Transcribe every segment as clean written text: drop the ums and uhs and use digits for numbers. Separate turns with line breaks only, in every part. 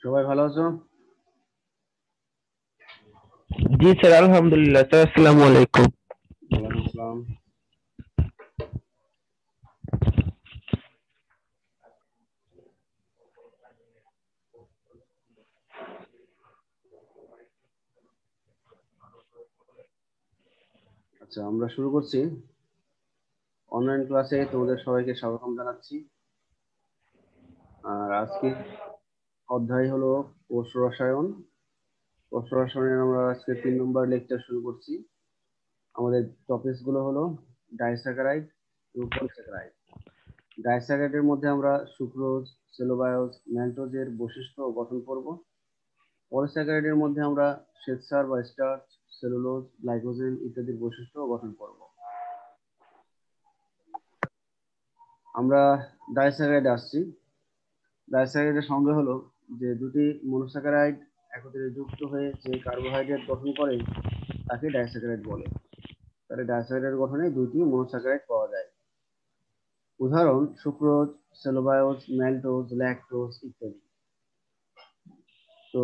সবাই ভালো আছো?
জি স্যার, আলহামদুলিল্লাহ স্যার। আসসালামু আলাইকুম।
ওয়ালাইকুম আসসালাম। আচ্ছা, আমরা শুরু করছি। অনলাইন ক্লাসে তোমাদের সবাইকে স্বাগতম জানাচ্ছি। আর আজকে অধ্যায় হলো কোষ রসায়ন। কোষ রসায়নের আমরা আজকে 3 নম্বর লেকচার শুরু করছি। আমাদের টপিকস গুলো হলো ডাইস্যাকারাইড এবং পলিস্যাকারাইড। ডাইস্যাকারাইডের মধ্যে আমরা সুক্রোজ, সেলুলোজ, ম্যালটোজের বৈশিষ্ট্য ও গঠন করব। পলিস্যাকারাইডের মধ্যে আমরা শ্বেতসার বা স্টার্চ, সেলুলোজ, গ্লাইকোজেন ইত্যাদির বৈশিষ্ট্য ও গঠন করব। আমরা ডাইস্যাকারাইডে আসছি। ডাইস্যাকারাইডের সংজ্ঞা হলো যে দুটি মনোস্যাকারাইড একত্রে যুক্ত হয়ে যে কার্বোহাইড্রেট গঠন করে তাকে ডাইস্যাকারাইড বলে। তাহলে ডাইস্যাকারাইডের গঠনে দুটি মনোস্যাকারাইড পাওয়া যায়। উদাহরণ সুক্রোজ, সেলুলোজ, ম্যালটোজ, ল্যাকটোজ ইত্যাদি। তো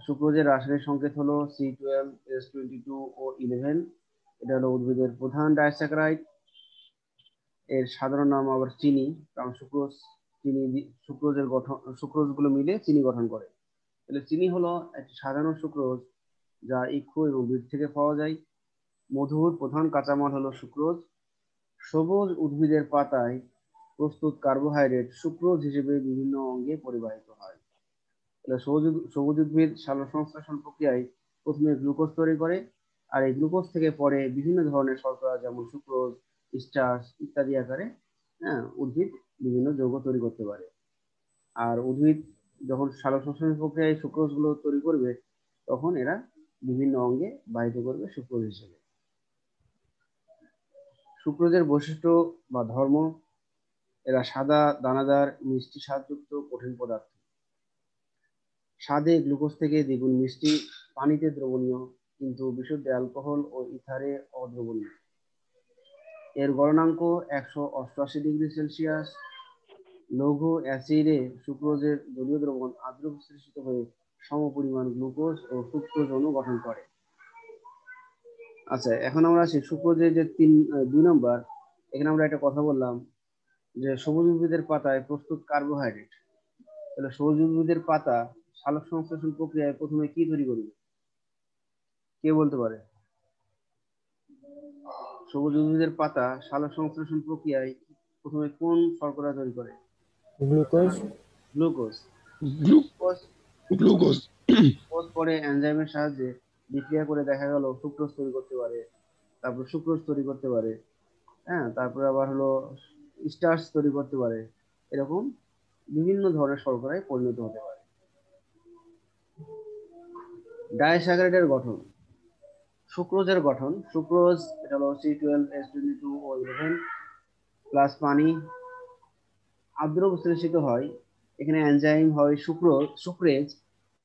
সুক্রোজের রাসায়নিক সংকেত হলো C12H22 ও 11। এটা হলো উদ্ভিদের প্রধান ডাইস্যাকারাইড। এর সাধারণ নাম আবার চিনি, কারণ সুক্রোজ গুলো মিলে চিনি গঠন করে। তাহলে চিনি হলো একটি সাধারণ সুক্রোজ যা ইক্ষু এবং বীজ থেকে পাওয়া যায়। মধুর প্রধান কাঁচামাল হলো সুক্রোজ। সবুজ উদ্ভিদের পাতায় প্রস্তুত কার্বোহাইড্রেট সুক্রোজ হিসেবে বিভিন্ন অঙ্গে পরিবাহিত হয়। তাহলে সবুজ উদ্ভিদ সালোকসংশ্লেষণ প্রক্রিয়ায় প্রথমে গ্লুকোজ তৈরি করে, আর এই গ্লুকোজ থেকে পরে বিভিন্ন ধরনের শর্করা যেমন সুক্রোজ, স্টার্চ ইত্যাদি আকারে উদ্ভিদ বিভিন্ন যৌগ তৈরি করতে পারে। আর উদ্ভিদ যখন সালোকসংশ্লেষণ প্রক্রিয়ায় সুক্রোজ গুলো তৈরি করবে, তখন এরা বিভিন্ন অঙ্গে বাহিত করবে সুক্রোজ হিসেবে। সুক্রোজের বৈশিষ্ট্য বা ধর্ম: এরা সাদা, দানাদার, মিষ্টি স্বাদযুক্ত কঠিন পদার্থ। স্বাদে গ্লুকোজ থেকে দ্বিগুণ মিষ্টি, পানিতে দ্রবণীয়, কিন্তু বিশুদ্ধ অ্যালকোহল ও ইথারে অদ্রবণীয়। এর গলনাঙ্ক 188 ডিগ্রি সেলসিয়াস। লৌহ অ্যাসিডে সুক্রোজের জলীয় দ্রবণ আদ্র বিশ্লেষিত হয়ে সমপরিমাণ গ্লুকোজ ও ফ্রুক্টোজ অণু গঠন করে। আচ্ছা, এখন আমরা আসি সুক্রোজের যে 2 নম্বর। এখানে আমরা একটা কথা বললাম যে সবুজ উদ্ভিদের পাতায় প্রস্তুত কার্বোহাইড্রেট। তাহলে সবুজ উদ্ভিদের পাতা সালোক সংশ্লেষণ প্রক্রিয়ায় প্রথমে কি তৈরি করবে? কে বলতে পারে? সবুজ উদ্ভিদের পাতা সালোক সংশ্লেষণ প্রক্রিয়ায় প্রথমে কোন শর্করা তৈরি করে?
Glucose.
Glucose.
Glue-
glucose
glucose.
পরে এনজাইমের সাহায্যে বিক্রিয়া করে দেখা গেল ফ্রুক্টোজ তৈরি করতে পারে, তারপর সুক্রোজ তৈরি করতে পারে। তারপরে আবার হলো স্টার্চ তৈরি করতে পারে। এরকম বিভিন্ন ধরনের শর্করায় পরিণত হতে পারে। ডাইস্যাকারাইডের গঠন: সুক্রোজের গঠন: সুক্রোজ এটা হলো C12H22 ও 11 প্লাস পানি আদ্র বিশ্লেষিত হয়। এখানে এনজাইম হয় সুক্রেজ।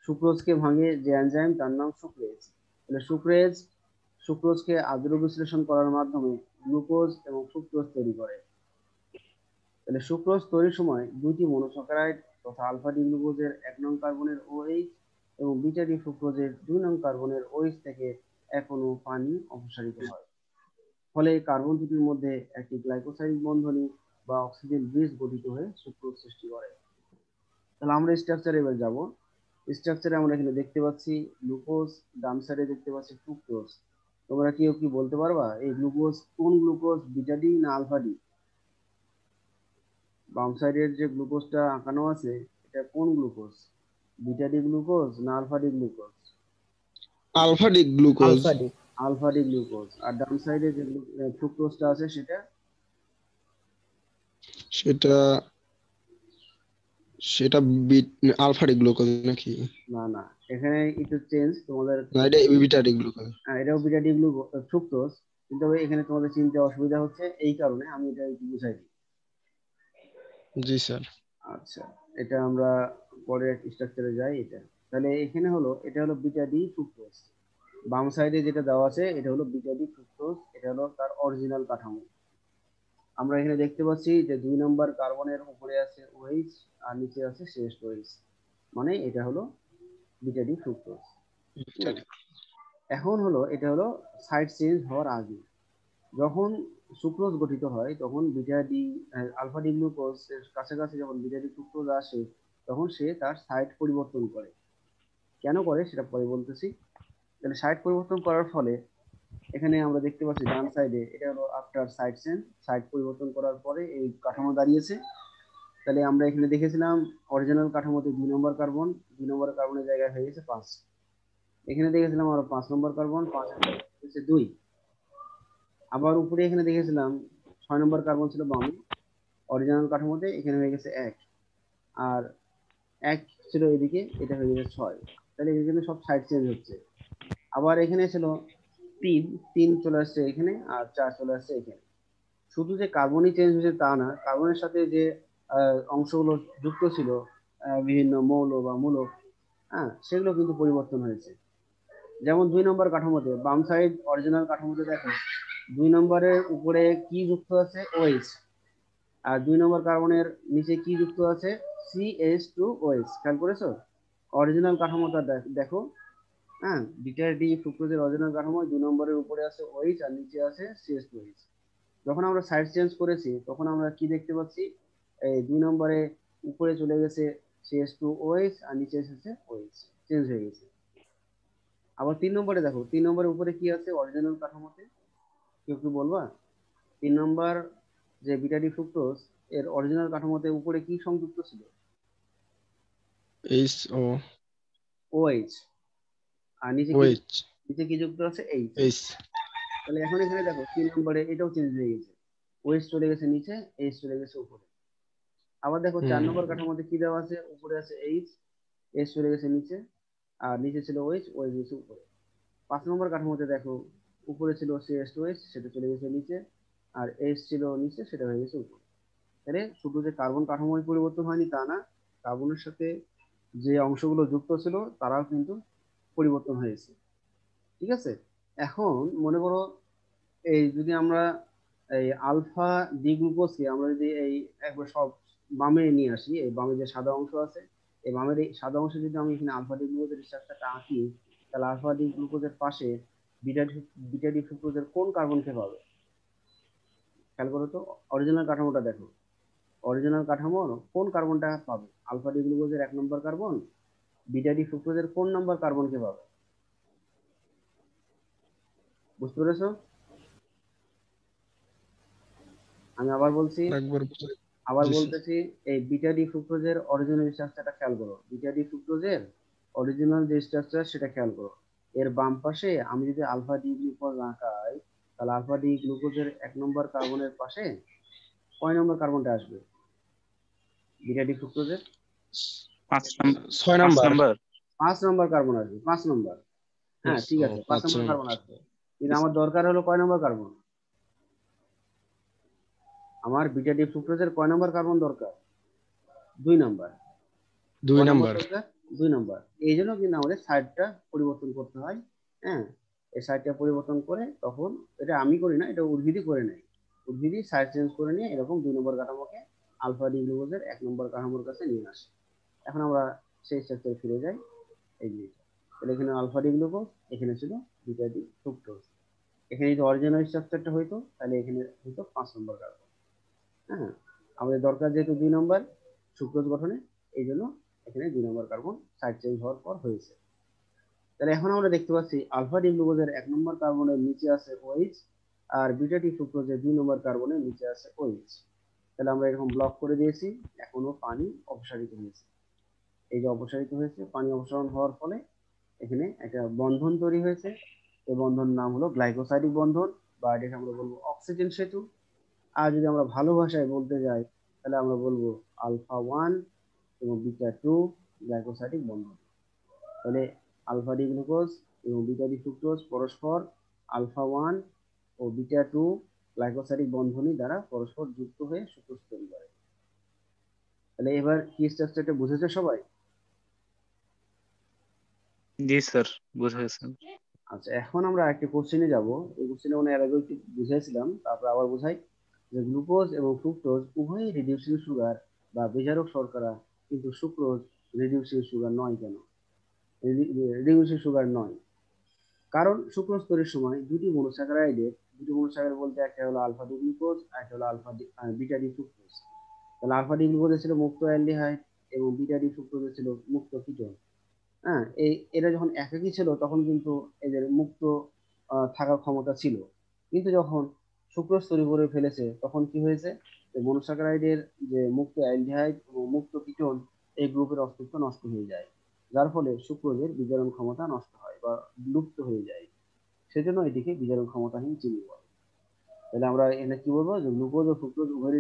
সুক্রোজকে ভাঙে যে এনজাইম তার নাম সুক্রেজ। তাহলে সুক্রোজকে আদ্র বিশ্লেষণ করার মাধ্যমে গ্লুকোজ এবং ফ্রুক্টোজ তৈরি করে। তাহলে সুক্রোজ তৈরির সময় দুইটি মনোস্যাকারাইড তথা আলফা ডি গ্লুকোজের 1 নং কার্বনের OH এবং বিটা ডি ফ্রুক্টোজের 2 নং কার্বনের OH থেকে এক অণু পানি অপসারিত হয়। ফলে এই কার্বন দুটির মধ্যে একটি গ্লাইকোসাইড বন্ধনী বা অক্সিজেন ব্রিজ গঠিত হয়ে সুক্রোজ সৃষ্টি করে। তাহলে আমরা স্ট্রাকচারে এবার যাব। স্ট্রাকচারে আমরা এখানে দেখতে পাচ্ছি গ্লুকোজ, ডান সাইডে দেখতে পাচ্ছি ফ্রুক্টোজ। তোমরা কেউ কি বলতে পারবা এই গ্লুকোজ কোন গ্লুকোজ, বিটা ডি না আলফা ডি? বাম সাইডের যে গ্লুকোজটা আঁকানো আছে এটা কোন গ্লুকোজ, বিটা ডি গ্লুকোজ না alpha D glucose?
Alpha D glucose.
Alpha D.
Alpha D glucose. আর ডান সাইডে যে ফ্রুক্টোজটা আছে সেটা?
সেটা সেটা আলফা ডি গ্লুকোজ নাকি?
না না, এখানে একটু চেঞ্জ তোমাদের।
না, এটা বিটা ডি গ্লুকোজ।
এটাও বিটা ডি ফ্রুক্টোজ, কিন্তু এখানে তোমাদের চিনতে অসুবিধা হচ্ছে এই কারণে আমি এটা একটু বুঝাই দিই।
জি স্যার।
আচ্ছা, এটা আমরা পরে স্ট্রাকচারে যাই। তাহলে এখানে হলো এটা হলো বিটা ডি ফ্রুক্টোজ। বাম সাইডে যেটা দেওয়া আছে এটা হলো বিটা ডি ফ্রুক্টোজ, এটা হলো তার অরিজিনাল কাঠামো। আমরা এখানে দেখতে পাচ্ছি যে 2 নম্বর কার্বনের উপরে আছে OH আর নিচে আছে শেষ OH। মানে এটা হলো beta D fructose.
Beta D.
এখন হলো এটা হলো সাইড চেঞ্জ হওয়ার আগে, যখন সুক্রোজ গঠিত হয় তখন beta D alpha D glucose এর কাছাকাছি যখন বিটা ডি ফ্রুক্টোজ আসে তখন সে তার সাইড পরিবর্তন করে। কেন করে সেটা পরে বলতেছি। তাহলে সাইড পরিবর্তন করার ফলে এখানে আমরা দেখতে পাচ্ছি ডান সাইডে এটা হলো আফটার সাইড চেঞ্জ, সাইড পরিবর্তন করার পরে এই কাঠামো দাঁড়িয়েছে। তাহলে আমরা এখানে দেখেছিলাম অরিজিনাল কাঠামোতে 2 নম্বর কার্বন, 2 নম্বর কার্বনের জায়গায় হয়ে গেছে 5। এখানে দেখেছিলাম আমরা 5 নম্বর কার্বন, 5 হচ্ছে 2। আবার উপরে এখানে দেখেছিলাম 6 নম্বর কার্বন ছিল বামে অরিজিনাল কাঠামোতে, এখানে হয়ে গেছে 1। আর 1 ছিল এদিকে, এটা হয়ে গেছে 6। তাহলে এখানে সব সাইড চেঞ্জ হচ্ছে। আবার এখানে ছিল 3, 3 চলে আসছে এখানে, আর 4 চলে আসছে এখানে। শুধু যে কার্বনই চেঞ্জ হয়েছে তা না, কার্বনের সাথে যে অংশগুলো যুক্ত ছিল বিভিন্ন মৌল বা মূলক, হ্যাঁ সেগুলো কিন্তু পরিবর্তন হয়েছে। যেমন 2 নম্বর কাঠামোতে বাম সাইড অরিজিনাল কাঠামোতে দেখো 2 নম্বরের উপরে কি যুক্ত আছে, ওএইচ। আর 2 নম্বর কার্বনের নিচে কি যুক্ত আছে, CH2OH। খেয়াল করেছো? অরিজিনাল কাঠামোটা দেখো, হ্যাঁ বিটা ডি ফ্রুক্টোজের অরিজিনাল কাঠামো 2 নম্বরের উপরে আছে OH আর নিচে আছে CH2OH। যখন আমরা সাইড চেঞ্জ করেছি তখন আমরা কি দেখতে পাচ্ছি, এই 2 নম্বরে উপরে চলে গেছে CH2OH আর নিচে এসেছে OH, চেঞ্জ হয়ে গেছে। আবার 3 নম্বরে দেখো, 3 নম্বরের উপরে কি আছে অরিজিনাল কাঠামোতে, কেউ কি বলবা? 3 নম্বর যে বিটা ডি ফ্রুক্টোজ এর অরিজিনাল কাঠামোতে উপরে কি সংযুক্ত ছিল,
এইচ ও
OH। আর নিচে কি
ওএইচ
নিচে কি যুক্ত আছে, H।
এইচ।
তাহলে এখন এখানে দেখো 3 নম্বরে এটাও চেঞ্জ হয়ে গেছে, OH চলে গেছে নিচে, H চলে গেছে উপরে। আবার দেখো 4 নম্বর কাঠামোতে কি দেওয়া আছে, উপরে আছে H, H চলে গেছে নিচে, আর নিচে ছিল OH, OH গেছে উপরে। 5 নম্বর কাঠামোতে দেখো উপরে ছিল CH2OH, সেটা চলে গেছে নিচে, আর H ছিল নিচে, সেটা হয়ে গেছে উপরে। তাহলে শুধু যে কার্বন কাঠামোই পরিবর্তন হয়নি তা না, কার্বনের সাথে যে অংশগুলো যুক্ত ছিল তারাও কিন্তু পরিবর্তন হয়েছে। ঠিক আছে? এখন মনে করো এই যদি আমরা এই আলফা ডি গ্লুকোজকে আমরা যদি এই একবার সব বামে নিয়ে আসি, এই বামে যে সাদা অংশ আছে, এই বামের এই সাদা অংশে যদি আমি এখানে আলফা ডি গ্লুকোজের স্ট্রাকচারটা আঁকি, তাহলে আলফা ডি গ্লুকোজের পাশে বিটা বিটা ডি ফ্রুক্টোজের কোন কার্বনকে পাবে? খেয়াল করো তো, অরিজিনাল কাঠামোটা দেখো, অরিজিনাল কাঠামোর কোন কার্বনটা পাবে? আলফা ডি গ্লুকোজের 1 নম্বর কার্বন বিটা ডি ফ্রুক্টোজের কোন নাম্বার কার্বনকে পাবে? বুঝতে পেরেছো? আমি আবার বলছি,
একবার বুঝাই।
আবার
জি স্যার।
বলতেছি, এই বিটা ডি ফ্রুক্টোজের অরিজিনাল স্ট্রাকচারটা খেয়াল করো, বিটা ডি ফ্রুক্টোজের অরিজিনাল যে স্ট্রাকচার সেটা খেয়াল করো। এর বাম পাশে আমি যদি আলফা ডি গ্লুকোজ আঁকাই, তাহলে আলফা ডি গ্লুকোজের 1 নম্বর কার্বনের পাশে কয় নম্বর কার্বনটা আসবে বিটা ডি ফ্রুক্টোজের?
6
5
নাম্বার।
নাম্বার।
5 নম্বর কার্বন আসবে, 5 নম্বর। হ্যাঁ ঠিক
ও
আছে, পাঁচ
5
নম্বর
নাম্বার।
কার্বন আসবে। কিন্তু আমার দরকার হলো কয় নম্বর কার্বন? আমার বিটা ডি ফ্রুক্টোজের কয় নম্বর কার্বন দরকার? 2 নম্বর।
2
কয় নম্বর
নাম্বার।
দরকার? 2 নম্বর। এই জন্য কিন্তু আমাদের সাইডটা পরিবর্তন করতে হয়। হ্যাঁ, এই সাইডটা পরিবর্তন করে তখন, এটা আমি করি না, এটা উদ্ভিদই করে নেয়। উদ্ভিদই সাইড চেঞ্জ করে নিয়ে এরকম 2 নম্বর কাঠামোকে আলফা ডি গ্লুকোজের 1 নম্বর কাঠামোর কাছে নিয়ে আসে। এখন আমরা সেই স্ট্রাকচারে ফিরে যাই। এই জিনিসটা, তাহলে এখানে আলফা ডি গ্লুকোজ, এখানে ছিল বিটা ডি ফ্রুক্টোজ। এখানে যদি অরিজিনাল স্ট্রাকচারটা হইতো তাহলে এখানে হইতো 5 নম্বর কার্বন। হ্যাঁ, আমাদের দরকার যেহেতু 2 নম্বর সুক্রোজ গঠনে, এই জন্য এখানে 2 নম্বর কার্বন সাইড চেঞ্জ হওয়ার পর হয়েছে। তাহলে এখন আমরা দেখতে পাচ্ছি আলফা ডি গ্লুকোজের 1 নম্বর কার্বনের নিচে আছে OH, আর বিটা ডি ফ্রুক্টোজের 2 নম্বর কার্বনের নিচে আছে OH। তাহলে আমরা এরকম ব্লক করে দিয়েছি, এখনো পানি অপসারিত হয়েছে। এই যে অপসারিত হয়েছে, পানি অপসারণ হওয়ার ফলে এখানে একটা বন্ধন তৈরি হয়েছে। এই বন্ধন নাম হলো গ্লাইকোসাইডিক বন্ধন, বা এটাকে আমরা বলবো অক্সিজেন সেতু। আর যদি আমরা ভালো ভাষায় বলতে যাই তাহলে আমরা বলবো আলফা 1 এবং বিটা 2 গ্লাইকোসাইডিক বন্ধন। তাহলে আলফা ডি গ্লুকোজ এবং বিটা ডি ফ্রুক্টোজ পরস্পর আলফা 1 ও বিটা 2 গ্লাইকোসাইডিক বন্ধনী দ্বারা পরস্পর যুক্ত হয়ে সুক্রোজ তৈরি করে। তাহলে এবার কি স্ট্রাকচারটা বুঝেছে সবাই?
জি স্যার, বুঝা গেছে।
আচ্ছা, এখন আমরা একটা কোশ্চেনে যাব। এই কোশ্চেনে মানে এর আগে একটু বুঝাইছিলাম, তারপর আবার বোঝাই। যে গ্লুকোজ এবং ফ্রুক্টোজ উভয়ই রিডিউসিং সুগার বা বিজারক শর্করা, কিন্তু সুক্রোজ রিডিউসিং সুগার নয় কেন? রিডিউসিং সুগার নয়, কারণ সুক্রোজ তৈরির সময় দুটি মনোস্যাকারাইড বলতে একটা হলো আলফা ডি গ্লুকোজ আর একটা হলো বিটা ডি ফ্রুক্টোজ। তাহলে আলফা ডি গ্লুকোজে ছিল মুক্ত অ্যালডিহাইড এবং বিটা ডি ফ্রুক্টোজে ছিল মুক্ত কিটোন। হ্যাঁ, এরা যখন একাকী ছিল তখন কিন্তু এদের মুক্ত থাকার ক্ষমতা ছিল, কিন্তু যখন সুক্রোজ তৈরি করে ফেলেছে তখন কি হয়েছে, যে মনোস্যাকারাইডের যে মুক্ত অ্যালডিহাইড এবং মুক্ত কিটোন এই গ্রুপের অস্তিত্ব নষ্ট হয়ে যায়, যার ফলে সুক্রোজের বিজারণ ক্ষমতা নষ্ট হয় বা লুপ্ত হয়ে যায়। সেজন্য এটিকে বিজারণ ক্ষমতাহীন চিনি বলে। তাহলে আমরা এখানে কি বলবো, যে গ্লুকোজ ও ফ্রুক্টোজ উভয়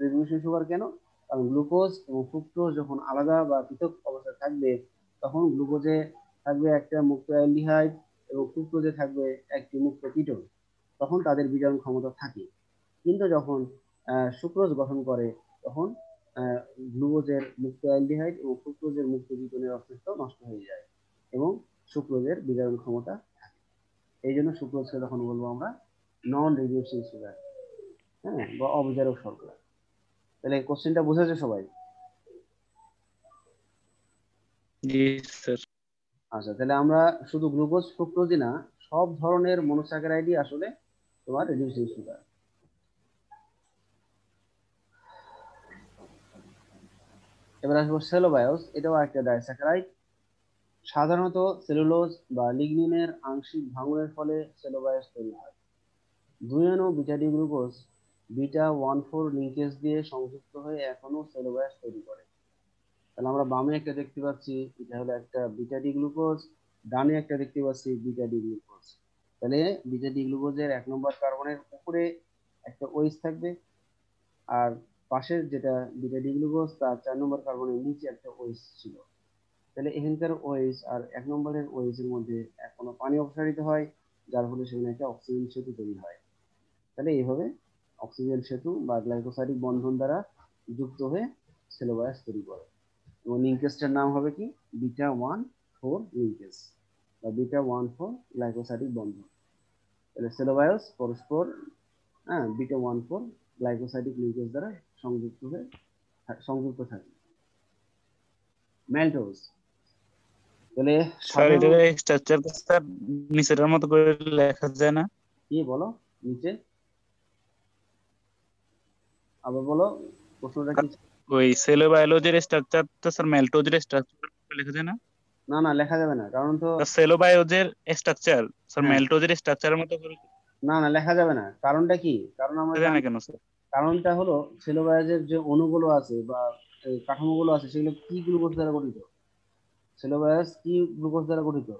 রিডিউসিং সুগার কেন? কারণ গ্লুকোজ এবং ফ্রুক্টোজ যখন আলাদা বা পৃথক অবস্থায় থাকবে তখন গ্লুকোজে থাকবে একটা মুক্ত অ্যালডিহাইড এবং ফ্রুক্টোজে থাকবে একটি মুক্ত কিটোন, তখন তাদের বিজারণ ক্ষমতা থাকে। কিন্তু যখন সুক্রোজ গঠন করে তখন আহ, গ্লুকোজের মুক্ত অ্যালডিহাইড এবং ফ্রুক্টোজের মুক্ত কিটোনের অস্তিত্ব নষ্ট হয়ে যায় এবং সুক্রোজের বিজারণ ক্ষমতা থাকে। এই জন্য সুক্রোজকে তখন বলবো আমরা নন রিডিউসিং সুগার, হ্যাঁ, বা অবিজারক শর্করা। তাহলে কোশ্চেনটা বুঝেছে সবাই?
জি স্যার।
আচ্ছা, তাহলে আমরা শুধু গ্লুকোজ ফ্রুক্টোজই না, সব ধরনের মনোস্যাকারাইডই আসলে তোমার রিডিউসিং সুগার। এবার আসবো সেলোবায়োস, এটাও একটা ডাইস্যাকারাইড। সাধারণত সেলুলোজ বা লিগনিনের আংশিক ভাঙনের ফলে সেলোবায়োস তৈরি হয়। 2 বিটা ডি গ্লুকোজ β14 লিঙ্কেজ দিয়ে সংযুক্ত হয়ে এখনো সেলোবায়োস তৈরি করে। তাহলে আমরা বামে একটা দেখতে পাচ্ছি, এটা হলো একটা বিটা ডি গ্লুকোজ, ডানে একটা দেখতে পাচ্ছি বিটা ডি গ্লুকোজ। তাহলে বিটা ডি গ্লুকোজের 1 নম্বর কার্বনের উপরে একটা ওএইচ থাকবে, আর পাশের যেটা বিটা ডি গ্লুকোজ তার 4 নম্বর কার্বনের নিচে একটা ওএইচ ছিল। তাহলে এখানকার ওএইচ আর 1 নম্বরের ওএইচ এর মধ্যে কোনো পানি অপসারিত হয়, যার ফলে সেখানে একটা অক্সিজেন সেতু তৈরি হয়। তাহলে এইভাবে অক্সিজেন সেতু বা গ্লাইকোসাইডিক বন্ধন দ্বারা যুক্ত হয়ে সেলোবায়াস তৈরি করে, এবং লিঙ্কেজটার নাম হবে কি, β14 লিঙ্কেজ বা β14 গ্লাইকোসাইডিক বন্ধন। তাহলে সেলোবায়োস পরস্পর, হ্যাঁ, β14 গ্লাইকোসাইডিক লিঙ্কেজ দ্বারা সংযুক্ত থাকে। ম্যালটোজ, তাহলে
স্যার
সাধারণ,
এটা স্ট্রাকচার স্যার নিচের মতো করে লেখা যায় না?
কি বলো নিচে, আবার বলো প্রশ্নটা কি?
ওই সেলো বায়োলজির স্ট্রাকচারটা স্যার মেল্টোজের স্ট্রাকচার লেখা যায় না?
না না, লেখা যাবে না, কারণ তো,
সেলো বায়োলজির স্ট্রাকচার স্যার
হ্যাঁ,
মেল্টোজের স্ট্রাকচারের মতো করে
না না, লেখা যাবে না, কারণটা কি, কারণ আমরা
লেখা যায় না
জানি,
কেন স্যার?
কারণটা হলো সেলোবায়াজের যে অণুগুলো আছে বা এই কাঠামোগুলো আছে সেগুলো কি গ্লুকোজ দ্বারা গঠিত? সেলোবায়াস কি গ্লুকোজ দ্বারা গঠিত?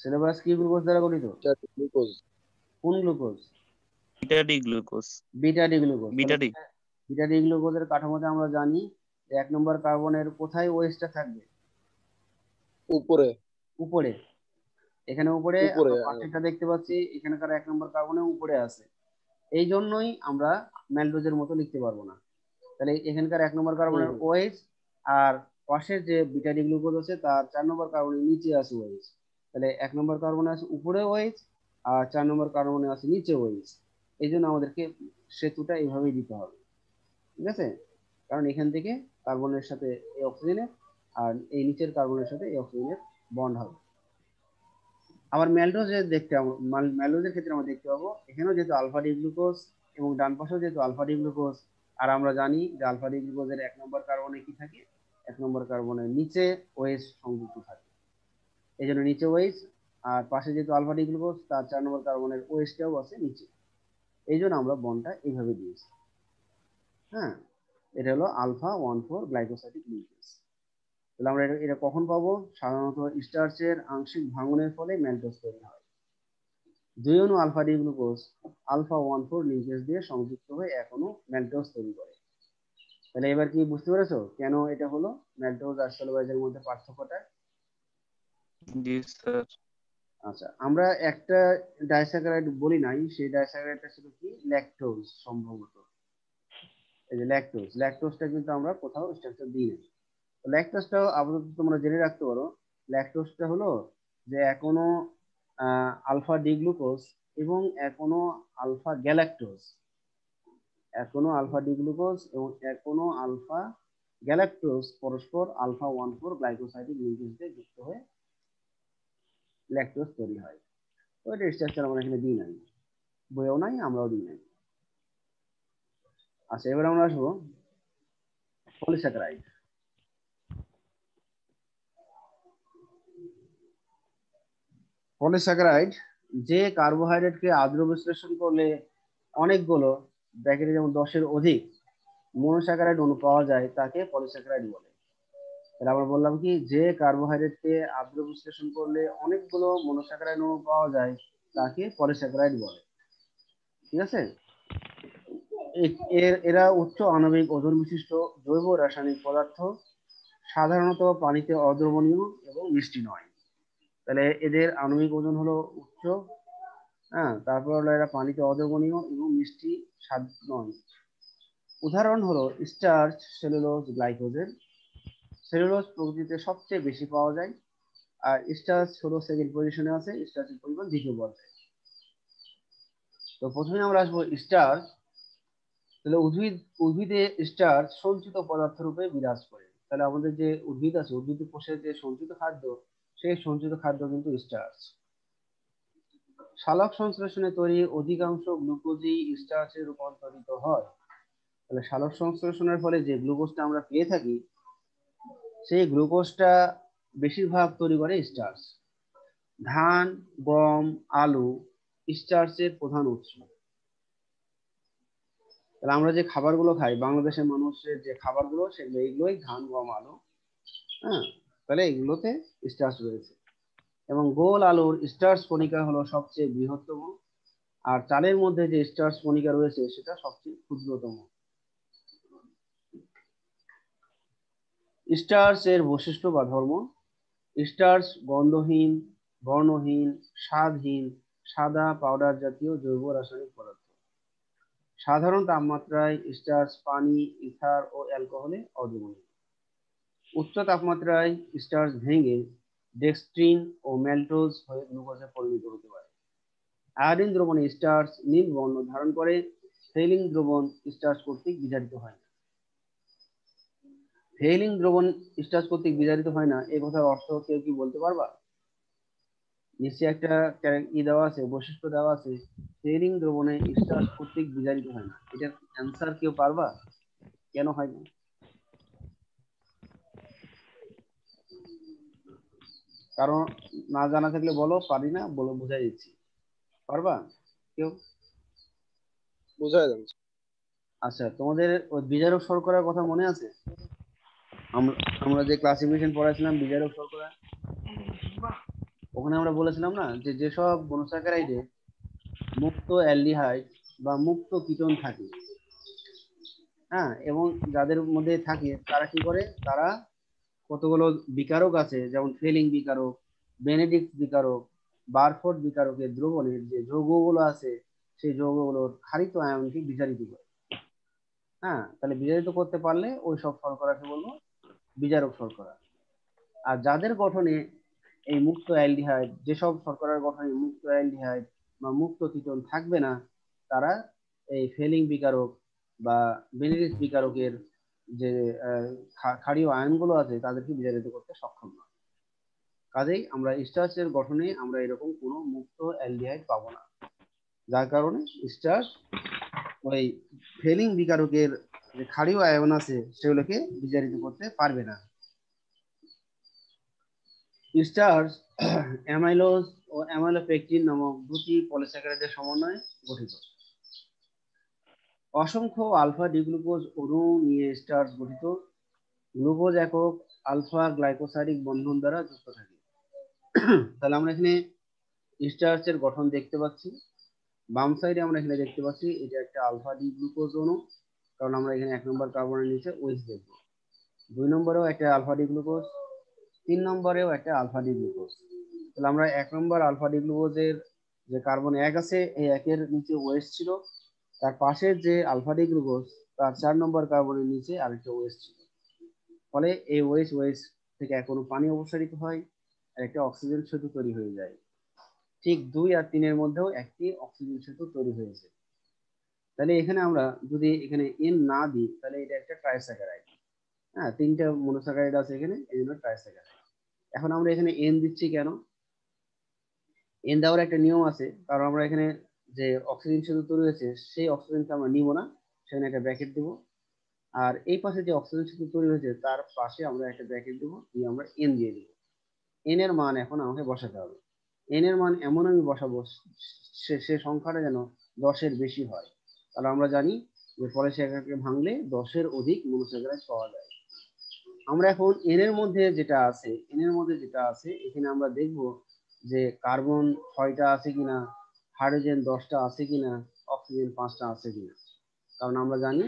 সেলোবায়াস কি গ্লুকোজ দ্বারা গঠিত?
গ্লুকোজ।
কোন glucose?
Beta D glucose.
Beta D glucose. তাহলে
বিটা ডি।
বিটা ডি গ্লুকোজের কাঠামোতে আমরা জানি যে 1 নম্বর কার্বনের কোথায় ওএইচটা থাকবে?
উপরে।
উপরে। এখানে উপরে
উপরে
আমরা পাশেরটা দেখতে পাচ্ছি, এখানকার 1 নম্বর কার্বনে উপরে আছে। এই জন্যই আমরা ম্যালডোজের মতো লিখতে পারবো না। তাহলে এখানকার 1 নম্বর কার্বনের ওএইচ আর পাশের যে বিটা ডি গ্লুকোজ আছে তার 4 নম্বর কার্বনের নিচে আছে ওএইচ। তাহলে 1 নম্বর কার্বনে আছে উপরে ওএইচ আর 4 নম্বর কার্বনে আছে নিচে ওএইচ। এই জন্য আমাদেরকে সেতুটা এইভাবেই দিতে হবে, ঠিক আছে? কারণ এখান থেকে কার্বনের সাথে এই অক্সিজেনের আর এই নিচের কার্বনের সাথে এই অক্সিজেনের বন্ড হবে। আবার ম্যালডোজের ক্ষেত্রে আমরা দেখতে পাবো এখানেও যেহেতু আলফা ডি গ্লুকোজ এবং ডান পাশেও যেহেতু আলফা ডি গ্লুকোজ, আর আমরা জানি যে আলফা ডি গ্লুকোজের 1 নম্বর কার্বনে কি থাকে, 1 নম্বর কার্বনের নিচে ওএইচ সংযুক্ত থাকে, এই জন্য নিচে ওএইচ, আর পাশে যেহেতু আলফা ডি গ্লুকোজ তার 4 নম্বর কার্বনের ওএইচটাও আছে নিচে, এই জন্য আমরা বন্ডটা এইভাবে দিয়েছি। হ্যাঁ, এটা হলো α14 গ্লাইকোসাইডিক লিঙ্কেজ। তাহলে আমরা এটা কখন পাবো? সাধারণত স্টার্চের আংশিক ভাঙনের ফলে ম্যালটোজ তৈরি হয়। 2 আলফা ডি গ্লুকোজ α14 লিঙ্কেজ দিয়ে সংযুক্ত হয়ে এখনো ম্যালটোজ তৈরি করে। তাহলে এবার কি বুঝতে পেরেছো কেন এটা হলো ম্যালটোজ আর সেলুলোজের মধ্যে পার্থক্যটা?
জি স্যার।
আচ্ছা, আমরা একটা ডাইস্যাকারাইড বলি নাই, সেই ডাইস্যাকারাইডটা ছিল কি, ল্যাকটোজ সম্ভবত। এই যে ল্যাকটোজটা কিন্তু আমরা কোথাও স্ট্রাকচার দিই না। ল্যাকটোজটাও আপাতত তোমরা জেনে রাখতে পারো, ল্যাকটোজটা হলো যে এখনো আলফা ডি গ্লুকোজ এবং এখনো আলফা গ্যালাক্টোজ, এখনো আলফা ডি গ্লুকোজ এবং এখনো আলফা গ্যালাক্টোজ পরস্পর আলফা 1,4 গ্লাইকোসাইডিক লিঙ্কেজ দিয়ে যুক্ত হয়ে ল্যাকটোজ তৈরি হয়। তো এটা স্ট্রাকচার আমরা এখানে দিই নাই, বইও নাই, আমরাও দিই নাই। আচ্ছা, এবার আমরা আসবো পলিস্যাকারাইড। পলিস্যাকারাইড যে কার্বোহাইড্রেটকে আদ্র বিশ্লেষণ করলে অনেকগুলো, ব্র্যাকেটে যেমন 10-এর অধিক মনোস্যাকারাইড অণু পাওয়া যায় তাকে পলিস্যাকারাইড বলে। তাহলে আমরা বললাম কি, যে কার্বোহাইড্রেটকে আদ্র বিশ্লেষণ করলে অনেকগুলো মনোস্যাকারাইড অণু পাওয়া যায় তাকে পলিস্যাকারাইড বলে। ঠিক আছে। এরা উচ্চ আণবিক ওজন বিশিষ্ট জৈব রাসায়নিক পদার্থ, সাধারণত পানিতে অদ্রবণীয় এবং মিষ্টি নয়। তাহলে এদের আণবিক ওজন হলো উচ্চ, হ্যাঁ, তারপর হলো এরা পানিতে অদ্রবণীয় এবং মিষ্টি স্বাদ নয়। উদাহরণ হলো স্টার্চ, সেলুলোজ, গ্লাইকোজেন। সেলুলোজ প্রকৃতিতে সবচেয়ে বেশি পাওয়া যায়, আর স্টার্চ হলো সেকেন্ড পজিশনে আছে, স্টার্চের পরিমাণ দ্বিতীয় পর্যায়ে। তো প্রথমে আমরা আসবো স্টার্চ। তাহলে উদ্ভিদে স্টার্চ সঞ্চিত পদার্থ রূপে বিরাজ করে। তাহলে আমাদের যে উদ্ভিদ আছে, উদ্ভিদ কোষের যে সঞ্চিত খাদ্য, সেই সঞ্চিত খাদ্য কিন্তু স্টার্চ। সালোক সংশ্লেষণে তৈরি অধিকাংশ গ্লুকোজই স্টার্চে রূপান্তরিত হয়। তাহলে সালোক সংশ্লেষণের ফলে যে গ্লুকোজটা আমরা পেয়ে থাকি, সেই গ্লুকোজটা বেশিরভাগ তৈরি করে স্টার্চ। ধান, গম, আলু স্টার্চের প্রধান উৎস। তাহলে আমরা যে খাবারগুলো খাই, বাংলাদেশের মানুষের যে খাবারগুলো, সেগুলো এইগুলোই ধান, গম, আলু। হ্যাঁ, তাহলে এগুলোতে স্টার্চ রয়েছে। এবং গোল আলুর স্টার্চ কণিকা হলো সবচেয়ে বৃহত্তম, আর চালের মধ্যে যে স্টার্চ কণিকা রয়েছে সেটা সবচেয়ে ক্ষুদ্রতম। স্টার্চ এর বৈশিষ্ট্য বা ধর্ম: স্টার্চ গন্ধহীন, বর্ণহীন, স্বাদহীন, সাদা পাউডার জাতীয় জৈব রাসায়নিক পদার্থ। সাধারণ তাপমাত্রায় স্টার্চ পানি, ইথার ও অ্যালকোহলে অদ্রবণীয়। উচ্চ তাপমাত্রায় স্টার্চ ভেঙে ডেক্সট্রিন ও ম্যালটোজ হয়ে গ্লুকোজে পরিণত হতে পারে। আয়োডিন দ্রবণে স্টার্চ নীল বর্ণ ধারণ করে, ফেইলিং দ্রবণ স্টার্চ কর্তৃক বিজারিত হয় না। ফেইলিং দ্রবণ স্টার্চ কর্তৃক বিজারিত হয় না, এই কথার অর্থ কেউ কি বলতে পারবা? নিশ্চয়ই একটা দেওয়া আছে, বৈশিষ্ট্য দেওয়া আছে, ফেইলিং দ্রবণে স্টার্চ কর্তৃক বিজারিত হয় না। এটার অ্যান্সার কেউ পারবা? কেন হয় না? কারণ না জানা থাকলে বলো, পারি না বলো, বুঝাই দিচ্ছি। পারবা কেউ?
বুঝাই দেন।
আচ্ছা, তোমাদের ওই বিজারক শর্করার কথা মনে আছে? আমরা আমরা যে ক্লাসিফিকেশন পড়াছিলাম বিজারক শর্করা, ওখানে আমরা বলেছিলাম না যে যেসব মনোস্যাকারাইডে মুক্ত অ্যালডিহাইড বা মুক্ত কিটোন থাকে, হ্যাঁ, এবং যাদের মধ্যে থাকে তারা কি করে, তারা কতগুলো বিকারক আছে, যেমন ফেলিং বিকারক, বেনেডিক্ট বিকারক, বারফোর্ড বিকারকের দ্রবণের যে যৌগগুলো আছে, সেই যৌগগুলোর ক্ষারিত আয়নকে বিজারিত করে। হ্যাঁ, তাহলে বিজারিত করতে পারলে ওই সব শর্করাকে বলবো বিজারক শর্করা। আর যাদের গঠনে এই মুক্ত অ্যালডিহাইড, যেসব শর্করার গঠনে মুক্ত অ্যালডিহাইড বা মুক্ত কিটোন থাকবে না, তারা এই ফেলিং বিকারক বা বেনেডিক্ট বিকারকের যে ক্ষারীয় আয়নগুলো আছে তাদেরকে বিজারিত করতে সক্ষম নয়। কাজেই আমরা স্টার্চের গঠনে আমরা এরকম কোনো মুক্ত অ্যালডিহাইড পাবো না, যার কারণে স্টার্চ ওই ফেলিং বিকারকের যে ক্ষারীয় আয়ন আছে সেগুলোকে বিজারিত করতে পারবে না। স্টার্চ অ্যামাইলোজ ও অ্যামাইলোপেকটিন নামক দুটি পলিস্যাকারাইডের সমন্বয়ে গঠিত। অসংখ্য আলফা ডিগ্লুকোজ অণু নিয়ে স্টার্চ গঠিত। গ্লুকোজ একক আলফা গ্লাইকোসাইডিক বন্ধন দ্বারা যুক্ত থাকে। তাহলে আমরা এখানে স্টার্চের গঠন দেখতে পাচ্ছি। বাম সাইডে আমরা এখানে দেখতে পাচ্ছি এটা একটা আলফা ডি গ্লুকোজ অণু, কারণ আমরা এখানে 1 নম্বর কার্বনের নিচে ওএইচ দেখবো। 2 নম্বরেও একটা আলফা ডি গ্লুকোজ, 3 নম্বরেও একটা আলফা ডি গ্লুকোজ। তাহলে আমরা 1 নম্বর আলফা ডি গ্লুকোজের যে কার্বন 1 আছে, এই 1-এর নিচে ওএইচ ছিল, তার পাশের যে আলফা ডি গ্লুকোজ তার 4 নম্বর কার্বনের নিচে আরেকটা ওএইচ ছিল। ফলে এই ওএইচ থেকে কোনো পানি অপসারিত হয় আর একটা অক্সিজেন সেতু তৈরি হয়ে যায়। ঠিক 2 আর 3-এর মধ্যেও একটি অক্সিজেন সেতু তৈরি হয়েছে। তাহলে এখানে আমরা যদি এখানে এন না দিই, তাহলে এটা একটা ট্রাইস্যাকারাইড। হ্যাঁ, 3টা মনোস্যাকারাইড আছে এখানে, এই জন্য ট্রাইস্যাকারাইড। এখন আমরা এখানে এন দিচ্ছি কেন? এন দেওয়ার একটা নিয়ম আছে, কারণ আমরা এখানে যে অক্সিজেন সেতু তৈরি হয়েছে সেই অক্সিজেনকে আমরা নিব না, সেখানে একটা ব্র্যাকেট দেবো। আর এই পাশে যে অক্সিজেন সেতু তৈরি হয়েছে তার পাশে আমরা একটা ব্র্যাকেট দেবো, দিয়ে আমরা এন দিয়ে দেবো। এন এর মান এখন আমাকে বসাতে হবে। এন এর মান এমন আমি বসাবো সে সংখ্যাটা যেন 10-এর বেশি হয়। তাহলে আমরা জানি যে পলিস্যাকারাইডকে ভাঙলে 10-এর অধিক মনোস্যাকারাইড পাওয়া যায়। আমরা এখন এন এর মধ্যে যেটা আছে, এখানে আমরা দেখব যে কার্বন 6টা আছে কিনা, হাইড্রোজেন 10টা আছে কিনা, অক্সিজেন 5টা আছে কিনা। কারণ আমরা জানি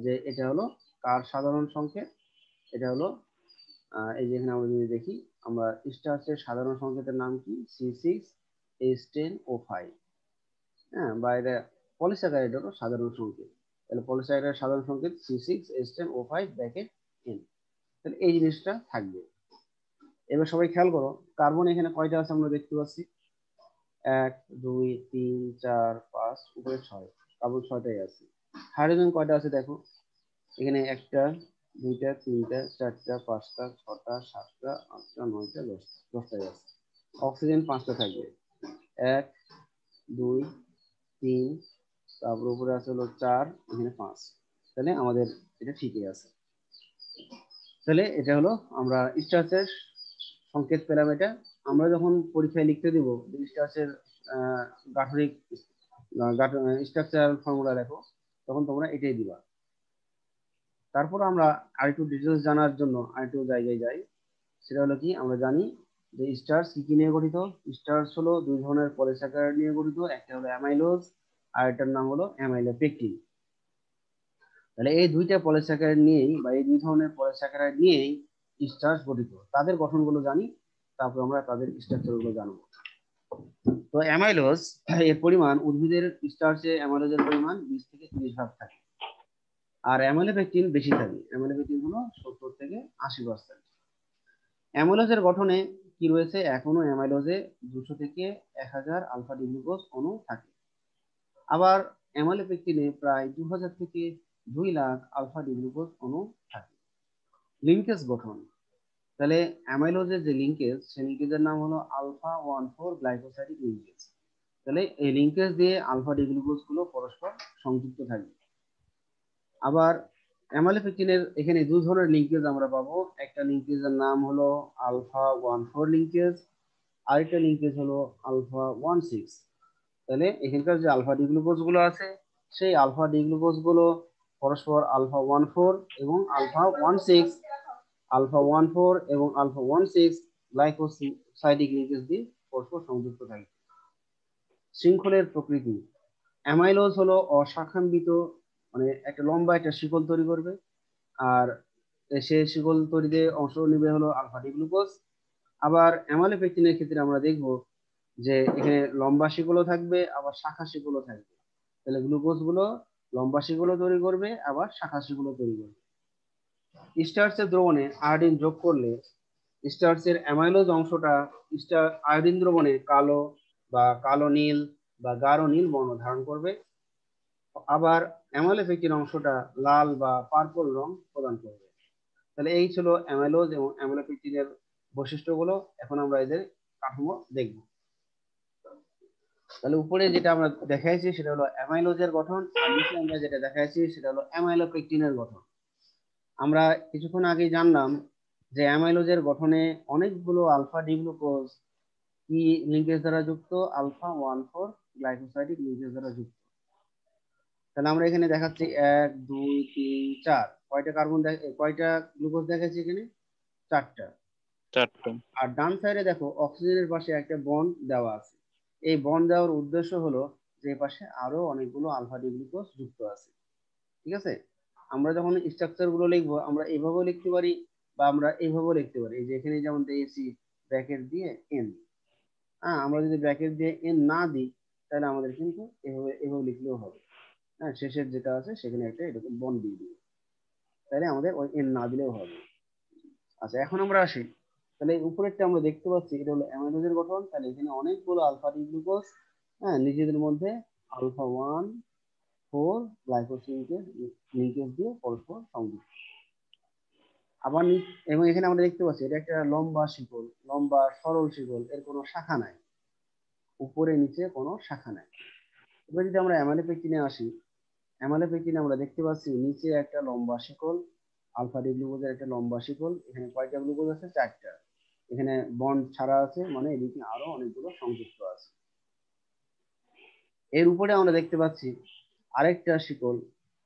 যে এটা হলো কার সাধারণ সংকেত, এটা হলো এই যে এখানে আমরা যদি দেখি, আমরা স্টার্চের সাধারণ সংকেতের নাম কি, C6H10O5। হ্যাঁ, বা এটা পলিস্যাকারাইডেরও সাধারণ সংকেত। তাহলে পলিস্যাকারাইডের সাধারণ সংকেত C6H10O5 ব্র্যাকেট N। তাহলে এই জিনিসটা থাকবে। এবার সবাই খেয়াল করো, কার্বন এখানে কয়টা আছে আমরা দেখতে পাচ্ছি, 1 2 3 4 5, উপরে 6, কার্বন 6টাই আছে। হাইড্রোজেন কয়টা আছে দেখো, এখানে 1টা 2টা 3টা 4টা 5টা 6টা 7টা 8টা 9টা 10টাই আছে। অক্সিজেন 5টা থাকবে, 1 2 3, তারপর উপরে আছে হলো 4, এখানে 5। তাহলে আমাদের এটা ঠিকই আছে। তাহলে এটা হলো আমরা স্টার্চের সংকেত পেলাম। এটা আমরা যখন পরীক্ষায় লিখতে দিব স্টার্চের গাঠনিক স্ট্রাকচারাল ফর্মুলা দেখো, তখন তোমরা এটাই দিবা। তারপর আমরা আরেকটু ডিটেলস জানার জন্য আরেকটু জায়গায় যাই। সেটা হলো কি, আমরা জানি যে স্টার্চ কি কি নিয়ে গঠিত। স্টার্চ হলো 2 ধরনের পলিস্যাকারাইড নিয়ে গঠিত, একটা হলো অ্যামাইলোজ আর এটার নাম হলো অ্যামাইলোপেকটিন। তাহলে এই 2টা পলিস্যাকারাইড নিয়েই বা এই 2 ধরনের পলিস্যাকারাইড নিয়েই স্টার্চ গঠিত। তাদের গঠনগুলো জানি, তারপর আমরা তাদের স্ট্রাকচারগুলো জানবো। তো অ্যামাইলোজ এর পরিমাণ, উদ্ভিদের স্টার্চে অ্যামাইলোজের পরিমাণ 20 থেকে 30 ভাগ থাকে, আর অ্যামাইলোপেকটিন বেশি থাকে। অ্যামাইলোপেকটিন হলো 70 থেকে 80%। অ্যামাইলোজের গঠনে কি রয়েছে, এখনো অ্যামাইলোজে 200 থেকে 1000 আলফা ডি গ্লুকোজ অণু থাকে। আবার অ্যামাইলোপেকটিনে প্রায় 2000 থেকে 2 লাখ আলফা ডি গ্লুকোজ অণু থাকে। লিঙ্কেজ গঠন, তাহলে অ্যামাইলোজের যে লিঙ্কেজ, সেই লিঙ্কেজের নাম হলো আলফা 1,4 গ্লাইকোসাইডিক লিঙ্কেজ। তাহলে এই লিঙ্কেজ দিয়ে আলফা ডি গ্লুকোজ গুলো পরস্পর সংযুক্ত থাকবে। আবার অ্যামাইলোপেকটিনের এখানে 2 ধরনের লিঙ্কেজ আমরা পাবো। একটা লিঙ্কেজের নাম হলো আলফা 1,4 লিঙ্কেজ, আরেকটা লিঙ্কেজ হলো আলফা 1,6। তাহলে এখানকার যে আলফা ডি গ্লুকোজ গুলো আছে, সেই আলফা ডি গ্লুকোজ গুলো পরস্পর আলফা 1,4 এবং আলফা 1,6, গ্লাইকোসাইডিক লিঙ্কেজ দিয়ে পরস্পর সংযুক্ত থাকে। শৃঙ্খলের প্রকৃতি, অ্যামাইলোজ হলো অশাখান্বিত, মানে একটা লম্বা একটা শিকল তৈরি করবে, আর সে শিকল তৈরিতে অংশ নেবে হলো আলফা ডি গ্লুকোজ। আবার অ্যামাইলোপেকটিনের ক্ষেত্রে আমরা দেখব যে এখানে লম্বা শিকলও থাকবে, আবার শাখা শিকলও থাকবে। তাহলে গ্লুকোজ গুলো লম্বা শিকলও তৈরি করবে, আবার শাখা শিকলও তৈরি করবে। স্টার্চের দ্রবণে আয়োডিন যোগ করলে স্টার্চের অ্যামাইলোজ অংশটা আয়োডিন দ্রবণে কালো বা কালো নীল বা গাঢ় নীল বর্ণ ধারণ করবে। আবার অ্যামাইলোপেকটিন অংশটা লাল বা পার্পল রং প্রদান করবে। তাহলে এই ছিল অ্যামাইলোজ এবং অ্যামাইলোপেকটিনের বৈশিষ্ট্যগুলো। এখন আমরা এদের কাঠামো দেখব। তাহলে উপরে যেটা আমরা দেখাইছি সেটা হলো অ্যামাইলোজের গঠন, আর নিচে আমরা যেটা দেখাইছি সেটা হলো অ্যামাইলোপেকটিনের গঠন। আমরা কিছুক্ষণ আগেই জানলাম যে অ্যামাইলোজের গঠনে অনেকগুলো আলফা ডি গ্লুকোজ কি লিঙ্কেজ দ্বারা যুক্ত, আলফা 1,4 গ্লাইকোসাইডিক লিঙ্কেজ দ্বারা যুক্ত। তাহলে আমরা এখানে দেখাচ্ছি 1 2 3 4, কয়টা কয়টা গ্লুকোজ দেখাচ্ছি এখানে, 4টা।
4টা।
আর ডান সাইডে দেখো অক্সিজেনের পাশে একটা বন্ড দেওয়া আছে। এই বন্ড দেওয়ার উদ্দেশ্য হলো যে পাশে আরো অনেকগুলো আলফা ডি গ্লুকোজ যুক্ত আছে। ঠিক আছে, আমরা যখন স্ট্রাকচার গুলো লিখবো আমরা এইভাবেও লিখতে পারি বা আমরা এইভাবেও লিখতে পারি। এই যে এখানে যেমন দিয়েছি ব্র্যাকেট দিয়ে এন, হ্যাঁ, আমরা যদি ব্র্যাকেট দিয়ে এন না দিই তাহলে আমাদের কিন্তু এভাবে এভাবে লিখলেও হবে। হ্যাঁ, শেষের যেটা আছে সেখানে একটা এরকম বন্ড দিয়ে দিই, তাহলে আমাদের ওই এন না দিলেও হবে। আচ্ছা, এখন আমরা আসি। তাহলে উপরেরটা আমরা দেখতে পাচ্ছি এটা হলো অ্যামাইলোজের গঠন। তাহলে এখানে অনেকগুলো আলফা ডি গ্লুকোজ, হ্যাঁ, নিজেদের মধ্যে আলফা 1,4 গ্লাইকোসাইডের লিঙ্কেজ দিয়ে পরস্পর সংযুক্ত। আবার এবং এখানে আমরা দেখতে পাচ্ছি এটা একটা লম্বা শিকল, লম্বা সরল শিকল, এর কোনো শাখা নাই, উপরে নিচে কোনো শাখা নাই। এবার যদি আমরা অ্যামাইলোপেকটিনে আসি, অ্যামাইলোপেকটিনে আমরা দেখতে পাচ্ছি নিচে একটা লম্বা শিকল, আলফা ডি গ্লুকোজের একটা লম্বা শিকল। এখানে কয়টা গ্লুকোজ আছে? 4টা। এখানে বন্ড ছাড়া আছে, মানে এদিকে আরো অনেকগুলো সংযুক্ত আছে। এর উপরে আমরা দেখতে পাচ্ছি আরেকটা শিকল,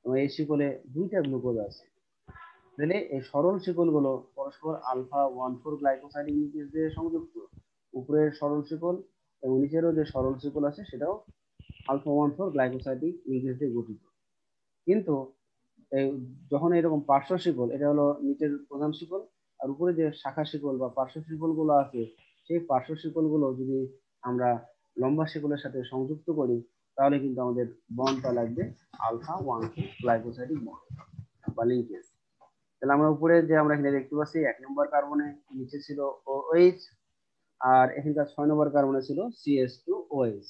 এবং এই শিকলে 2টা গ্লুকোজ আছে। তাহলে এই সরল শিকলগুলো পরস্পর আলফা 1,4 গ্লাইকোসাইড নিউক্লিয়াস দিয়ে সংযুক্ত। উপরের সরল শিকল এবং নিচেরও যে সরল শিকল আছে সেটাও আলফা 1,4 গ্লাইকোসাইডিক নিউক্লিয়াস দিয়ে গঠিত। কিন্তু এই যখন এরকম পার্শ্ব শিকল, এটা হলো নিচের প্রধান শিকল, আর উপরে যে শাখা শিকল বা পার্শ্ব শিকল গুলো আছে, সেই পার্শ্ব শিকল গুলো যদি আমরা লম্বা শিকলের সাথে সংযুক্ত করি, তাহলে কিন্তু আমাদের বন্ডটা লাগবে আলফা 1,4 গ্লাইকোসাইডিক বন্ড বা লিঙ্কেজ। তাহলে আমরা উপরে যে আমরা এখানে দেখতে পাচ্ছি 1 নম্বর কার্বনে নিচে ছিল OH, আর এখানকার 6 নম্বর কার্বনে ছিল CH2OH।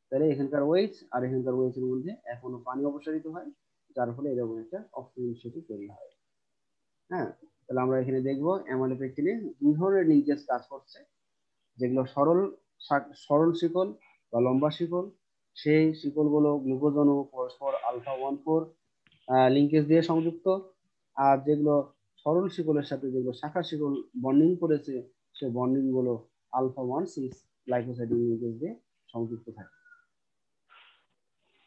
তাহলে এখানকার OH আর এখানকার OH এর মধ্যে এখনো পানি অপসারিত হয়, যার ফলে এরকম একটা অক্সিজেন সেতু তৈরি হয়। হ্যাঁ, তাহলে আমরা এখানে দেখবো অ্যামাইলোপেকটিনে 2 ধরনের লিঙ্কেজ কাজ করছে। যেগুলো সরল শিকল বা লম্বা শিকল, সেই শিকলগুলো গ্লুকোজ অণু পরস্পর আলফা 1,4 লিঙ্কেজ দিয়ে সংযুক্ত। আর যেগুলো সরল শিকলের সাথে যেগুলো শাখা শিকল বন্ডিং করেছে, সেই বন্ডিং গুলো আলফা 1,6 গ্লাইকোসাইডিক লিঙ্কেজ দিয়ে সংযুক্ত থাকে।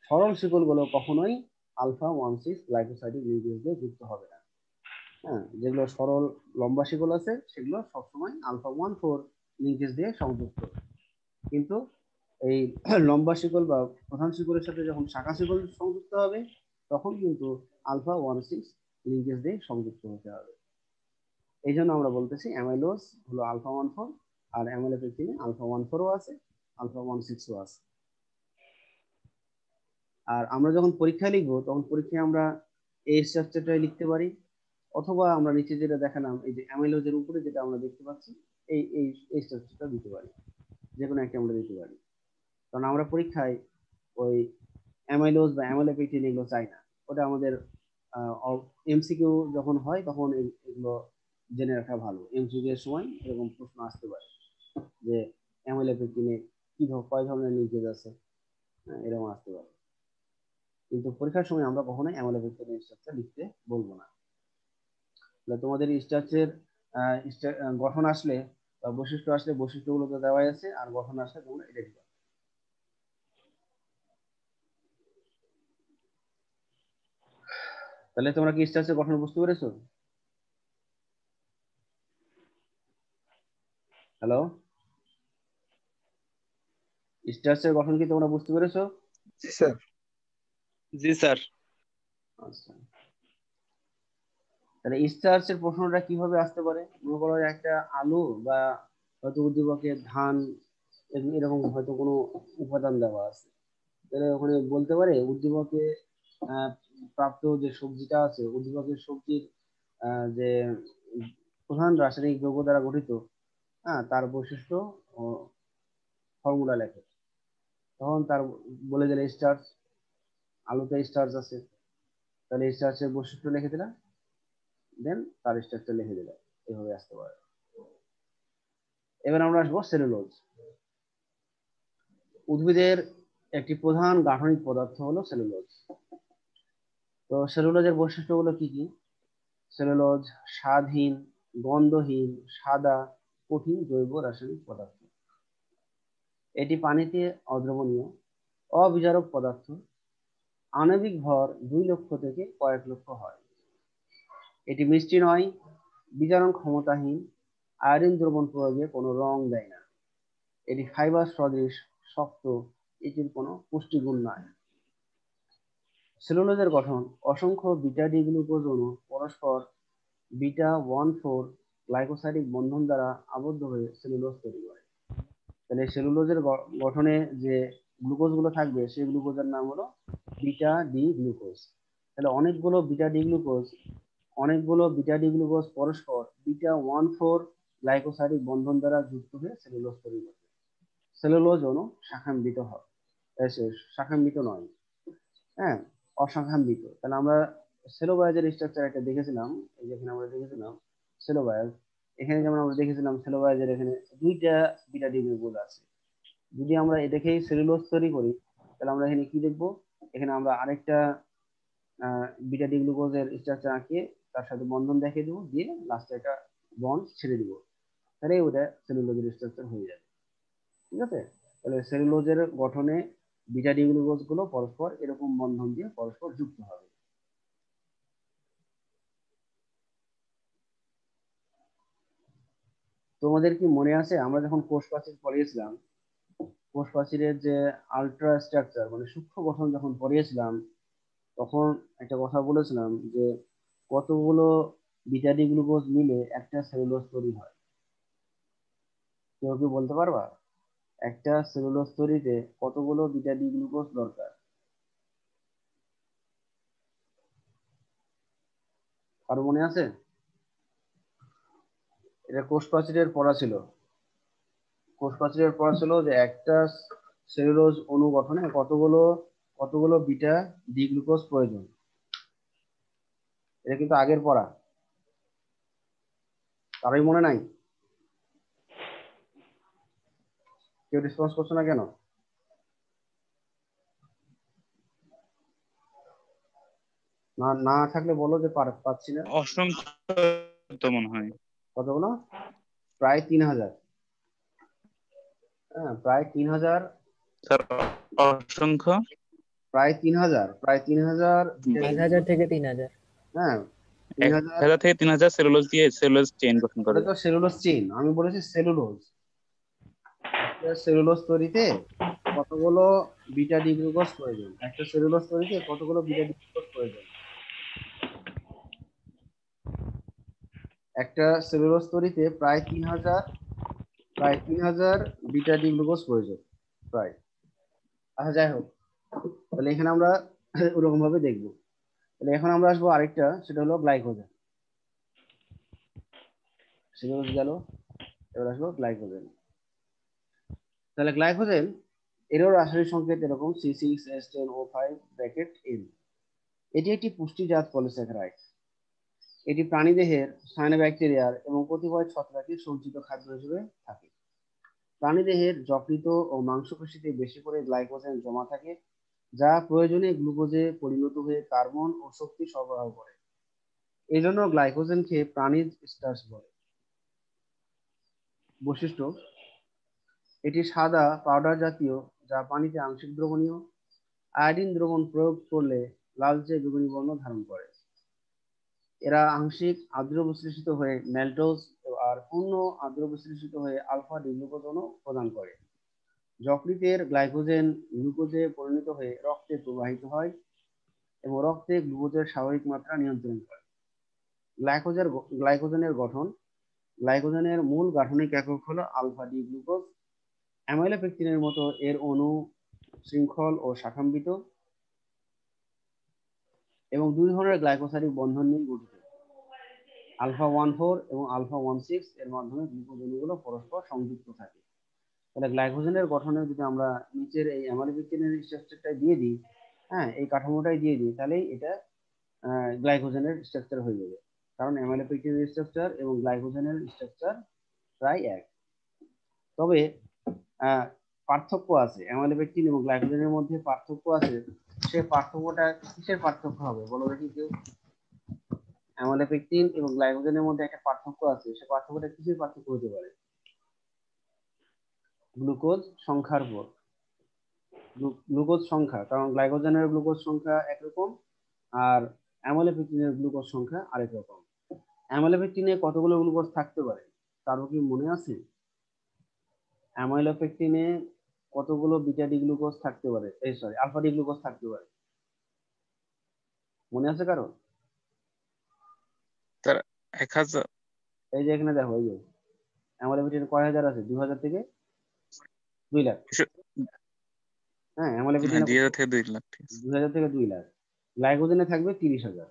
সরল শিকলগুলো কখনোই আলফা 1,6 গ্লাইকোসাইডিক লিঙ্কেজ দিয়ে যুক্ত হবে না। হ্যাঁ, যেগুলো সরল লম্বা শিকল আছে সেগুলো সবসময় আলফা 1,4 লিঙ্কেজ দিয়ে সংযুক্ত। কিন্তু এই লম্বা শিকল বা প্রধান শিকলের সাথে যখন শাখা শিকল সংযুক্ত হবে, তখন কিন্তু আলফা 1,6 লিঙ্কেজ দিয়ে সংযুক্ত হতে হবে। এই জন্য আমরা বলতেছি অ্যামাইলোজ হলো আলফা 1,4, আর অ্যামাইলোপেকটিনে আলফা 1,4ও আছে, আলফা 1,6ও আছে। আর আমরা যখন পরীক্ষায় লিখবো, তখন পরীক্ষায় আমরা এই স্ট্রাকচারটাই লিখতে পারি, অথবা আমরা নিচে যেটা দেখালাম এই যে অ্যামাইলোজের উপরে যেটা আমরা দেখতে পাচ্ছি, এই এই এই স্ট্রাকচারটা দিতে পারি, যে কোনো একটা আমরা দিতে পারি। কারণ আমরা পরীক্ষায় ওই অ্যামাইলোজ বা অ্যামাইলোপেকটিন এগুলো চাই না। ওটা আমাদের MCQ যখন হয় তখন এগুলো জেনে রাখা ভালো। MCQ এর সময় এরকম প্রশ্ন আসতে পারে যে অ্যামাইলোপেকটিনে কয় ধরনের লিঙ্কেজ আছে, এরকম আসতে পারে। কিন্তু পরীক্ষার সময় আমরা কখনোই অ্যামাইলোপেকটিনের স্ট্রাকচার লিখতে বলবো না। তোমাদের স্ট্রাকচার গঠন আসলে বা বৈশিষ্ট্য আসলে বৈশিষ্ট্যগুলো তো দেওয়াই আছে, আর গঠন আসলে তোমরা এটা দিবা। তাহলে তোমরা কি স্ট্রাকচার গঠন বুঝতে পেরেছো? হ্যালো, স্ট্রাকচার গঠন কি তোমরা বুঝতে পেরেছো?
জি স্যার।
জি স্যার।
আচ্ছা, তাহলে স্টার্চের প্রশ্নটা কিভাবে আসতে পারে? মনে করো একটা আলু বা হয়তো উদ্দীপকে ধান, এরকম হয়তো কোনো উপাদান দেওয়া আছে, তাহলে ওখানে বলতে পারে উদ্দীপকে আহ, প্রাপ্ত যে সবজিটা আছে, উদ্দীপকের সবজির যে প্রধান রাসায়নিক যৌগ দ্বারা গঠিত, হ্যাঁ, তার বৈশিষ্ট্য ও ফর্মুলা লেখে। তখন তার বলে দিলে স্টার্চ, আলুতে স্টার্চ আছে, তাহলে স্টার্চের বৈশিষ্ট্য লিখে দিলাম, দেন তার স্ট্রাকচার লিখে দিলাম। এভাবে আসতে পারে। এবার আমরা আসবো সেলুলোজ। উদ্ভিদের একটি প্রধান গাঠনিক পদার্থ হলো সেলুলোজ। তো সেলুলোজের বৈশিষ্ট্যগুলো কি কি? সেলুলোজ স্বাদহীন, গন্ধহীন, সাদা, কঠিন জৈব রাসায়নিক পদার্থ। এটি পানিতে অদ্রবণীয়, অবিজারক পদার্থ। আণবিক ভর 2 লক্ষ থেকে কয়েক লক্ষ হয়। এটি মিষ্টি নয়, বিজারণ ক্ষমতাহীন, আয়োডিন দ্রবণ প্রয়োগে কোনো রং দেয় না। এটি ফাইবার সদৃশ, শক্ত, এটির কোনো পুষ্টিগুণ নাই। সেলুলোজের গঠন: অসংখ্য বিটা ডি গ্লুকোজ অণু পরস্পর বিটা 1,4 গ্লাইকোসাইডিক বন্ধন দ্বারা আবদ্ধ হয়ে সেলুলোজ তৈরি করে। তাহলে সেলুলোজের গঠনে যে গ্লুকোজ গুলো থাকবে, সেই গ্লুকোজের নাম হলো বিটা ডি গ্লুকোজ। তাহলে অনেকগুলো বিটা ডি গ্লুকোজ পরস্পর বিটা 1,4 গ্লাইকোসাইডিক বন্ধন দ্বারা যুক্ত হয়ে সেলুলোজ তৈরি করে। সেলুলোজ অণু শাখাম্বিত হয়, শাখাম্বিত নয়, হ্যাঁ, অশাখাম্বিত। তাহলে আমরা সেলোবায়োজের স্ট্রাকচার একটা দেখেছিলাম, এই যেখানে আমরা দেখেছিলাম সেলোবায়াস, এখানে যেমন আমরা দেখেছিলাম সেলোবায়াসের এখানে দুইটা বিটা ডি গ্লুকোজ আছে। যদি আমরা দেখেই সেলুলোজ তৈরি করি তাহলে আমরা এখানে কি দেখবো, এখানে আমরা আরেকটা বিটা ডি গ্লুকোজের স্ট্রাকচার আঁকিয়ে তার সাথে বন্ধন দেখিয়ে দেবো, দিয়ে লাস্টে একটা বন্ড ছেড়ে দিব, তাহলে ওটা সেলুলোজের স্ট্রাকচার হয়ে যাবে। ঠিক আছে, তাহলে সেলুলোজের গঠনে বিটা ডি গ্লুকোজ গুলো পরস্পর এরকম বন্ধন দিয়ে পরস্পর যুক্ত হবে। তোমাদের কি মনে আছে আমরা যখন কোষ প্রাচীর পড়িয়েছিলাম, কোষ প্রাচীরের যে আলট্রা স্ট্রাকচার মানে সূক্ষ্ম গঠন যখন পড়িয়েছিলাম, তখন একটা কথা বলেছিলাম যে কতগুলো বিটা ডি গ্লুকোজ মিলে একটা সেলুলোজ তৈরি হয়? কেউ কি বলতে পারবা একটা সেলুলোজ তৈরিতে কতগুলো বিটা ডি গ্লুকোজ দরকার? কারো মনে আছে? এটা কোষ প্রাচীরের পড়া ছিল। কোষ প্রাচীরের পড়া ছিল যে একটা সেলুলোজ অণু গঠনে কতগুলো কতগুলো বিটা ডি গ্লুকোজ প্রয়োজন। এটা কিন্তু আগের পড়া, কারোই মনে নাই? কেউ রেসপন্স করছো না কেন? না না থাকলে বলো যে পাচ্ছি না।
অসংখ্য তো মনে হয়।
কতগুলো? প্রায় 3000। হ্যাঁ, প্রায় 3000।
স্যার অসংখ্য।
প্রায় 3000
1000 থেকে 3000।
হ্যাঁ, 3000।
1000 থেকে 3000 সেলুলোজ দিয়ে সেলুলোজ চেইন গঠন করে।
ওটা তো সেলুলোজ চেইন, আমি বলেছি সেলুলোজ। একটা সেলুলোজ তৈরিতে কতগুলো বিটা ডি গ্লুকোজ প্রয়োজন? একটা সেলুলোজ তৈরিতে কতগুলো বিটা ডি গ্লুকোজ প্রয়োজন? একটা সেলুলোজ তৈরিতে প্রায় 3000 বিটা ডি গ্লুকোজ প্রয়োজন প্রায়। আচ্ছা যাই হোক, তাহলে এখানে আমরা ওরকম ভাবে দেখবো। তাহলে এখন আমরা আসবো আরেকটা, সেটা হলো গ্লাইকোজেন। সেলুলোজ গেল, এবার আসবো গ্লাইকোজেন। তাহলে গ্লাইকোজেন এরও রাসায়নিক সংকেত এরকম C6H10O5 এটি একটি পুষ্টিজাত পলিস্যাকারাইড। এটি প্রাণীদেহের সায়ানোব্যাকটেরিয়ার এবং কতিপয় ছত্রাকের সঞ্চিত খাদ্য হিসেবে থাকে। প্রাণীদেহের যকৃত ও মাংসপেশিতে বেশি করে গ্লাইকোজেন জমা থাকে, যা প্রয়োজনে গ্লুকোজে পরিণত হয়ে কার্বন ও শক্তি সরবরাহ করে। এই জন্য গ্লাইকোজেনকে প্রাণীজ স্টার্চ বলে। বৈশিষ্ট্য: এটি সাদা পাউডার জাতীয়, যা পানিতে আংশিক দ্রবণীয়। আয়োডিন দ্রবণ প্রয়োগ করলে লালচে বেগুনি বর্ণ ধারণ করে। এরা আংশিক আর্দ্র বিশ্লেষিত হয়ে ম্যালটোজ আর পূর্ণ আর্দ্র বিশ্লেষিত হয়ে আলফা ডি গ্লুকোজ অণু প্রদান করে। যকৃতের গ্লাইকোজেন গ্লুকোজে পরিণত হয়ে রক্তে প্রবাহিত হয় এবং রক্তে গ্লুকোজের স্বাভাবিক মাত্রা নিয়ন্ত্রণ করে। গ্লাইকোজেনের গঠন: গ্লাইকোজেনের মূল গাঠনিক একক হলো আলফা ডি গ্লুকোজ। অ্যামাইলোপেকটিনের মতো এর অণু শৃঙ্খল ও শাখাম্বিত এবং দুই ধরনের গ্লাইকোসাইডিক বন্ধন নিয়ে গঠিত। আলফা 14 এবং আলফা 16 এর মাধ্যমে গ্লুকোজ অণুগুলো পরস্পর সংযুক্ত থাকে। তাহলে গ্লাইকোজেনের গঠনে যদি আমরা নিচের এই অ্যামাইলোপেকটিনের স্ট্রাকচারটা দিয়ে দিই, হ্যাঁ এই কাঠামোটাই দিয়ে দিই, তাহলেই এটা গ্লাইকোজেনের স্ট্রাকচার হয়ে যাবে। কারণ অ্যামাইলোপেকটিনের স্ট্রাকচার এবং গ্লাইকোজেনের স্ট্রাকচার প্রায় এক। তবে পার্থক্য আছে, অ্যামাইলোপেকটিন এবং গ্লাইকোজেনের মধ্যে পার্থক্য আছে। সে পার্থক্যটা কিসের পার্থক্য হবে বলো দেখি কেউ? অ্যামাইলোপেকটিন এবং গ্লাইকোজেনের মধ্যে একটা পার্থক্য আছে, সে পার্থক্যটা কিসের পার্থক্য হতে পারে? গ্লুকোজ সংখ্যার উপর। গ্লুকোজ সংখ্যা, কারণ গ্লাইকোজেনের গ্লুকোজ সংখ্যা একরকম আর অ্যামাইলোপেকটিনের গ্লুকোজ সংখ্যা আরেক রকম। অ্যামাইলোপেকটিনে কতগুলো গ্লুকোজ থাকতে পারে তার কি মনে আছে? অ্যামাইলোপেকটিনে কতগুলো বিটা ডি গ্লুকোজ থাকতে পারে, এই সরি আলফা ডি গ্লুকোজ থাকতে পারে? মনে আছে কারো?
স্যার 1000।
এই যে এখানে দেখো, এই যে অ্যামাইলোপেকটিনে কয় হাজার আছে? 2000 থেকে 2 লাখ। হ্যাঁ, অ্যামাইলোপেকটিনে
2000 থেকে 2 লাখ।
2000 থেকে 2 লাখ। গ্লাইকোজেনে থাকবে 30,000।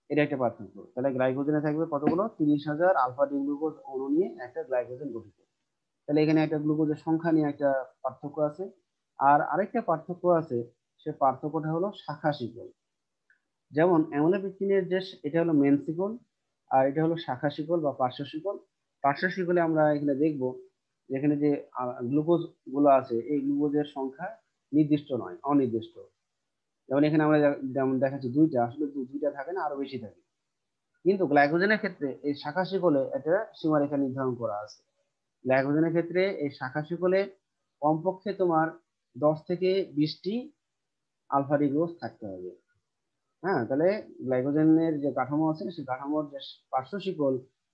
এটা একটা পার্থক্য। তাহলে গ্লাইকোজেনে থাকবে কতগুলো? 30,000 আলফা ডি গ্লুকোজ অণু নিয়ে একটা গ্লাইকোজেন গঠিত। তাহলে এখানে একটা গ্লুকোজের সংখ্যা নিয়ে একটা পার্থক্য আছে। আর আরেকটা পার্থক্য আছে, সে পার্থক্যটা হলো শাখা শিকল। যেমন অ্যামাইলোপেকটিনের যে এটা হলো মেন শিকল, আর এটা হলো শাখা শিকল বা পার্শ্ব শিকল। পার্শ্ব শিকলে আমরা এখানে দেখব যেখানে যে গ্লুকোজ গুলো আছে এই গ্লুকোজের সংখ্যা নির্দিষ্ট নয়, অনির্দিষ্ট। যেমন এখানে আমরা যেমন দেখাচ্ছি দুইটা, আসলে দুইটা থাকে না, আরো বেশি থাকে। কিন্তু গ্লাইকোজেনের ক্ষেত্রে এই শাখা শিকলে এটা সীমারেখা নির্ধারণ করা আছে। গ্লাইকোজেনের ক্ষেত্রে এই শাখা শিকলে কমপক্ষে তোমার 10 থেকে 20টি আলফা ডি গ্লুকোজ থাকতে হবে। হ্যাঁ, তাহলে গ্লাইকোজেনের যে কাঠামো আছে সেই কাঠামোর যে